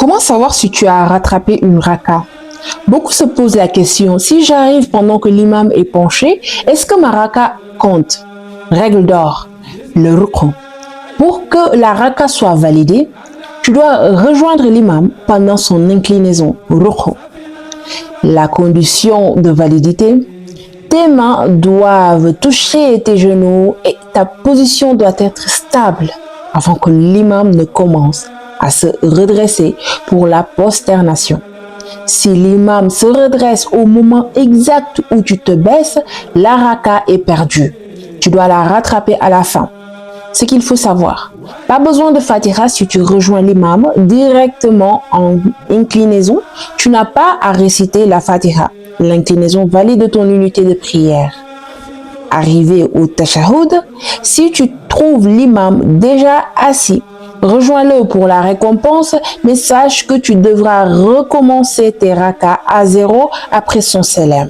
Comment savoir si tu as rattrapé une raka? Beaucoup se posent la question, si j'arrive pendant que l'imam est penché, est-ce que ma raka compte? Règle d'or, le ruku. Pour que la raka soit validée, tu dois rejoindre l'imam pendant son inclinaison, ruku. La condition de validité, tes mains doivent toucher tes genoux et ta position doit être stable avant que l'imam ne commence à se redresser pour la prosternation. Si l'imam se redresse au moment exact où tu te baisses, la raka est perdue. Tu dois la rattraper à la fin. Ce qu'il faut savoir, pas besoin de fatiha si tu rejoins l'imam directement en inclinaison. Tu n'as pas à réciter la fatiha. L'inclinaison valide ton unité de prière. Arrivé au tashahhud, si tu trouves l'imam déjà assis, rejoins-le pour la récompense, mais sache que tu devras recommencer tes rakas à zéro après son salam.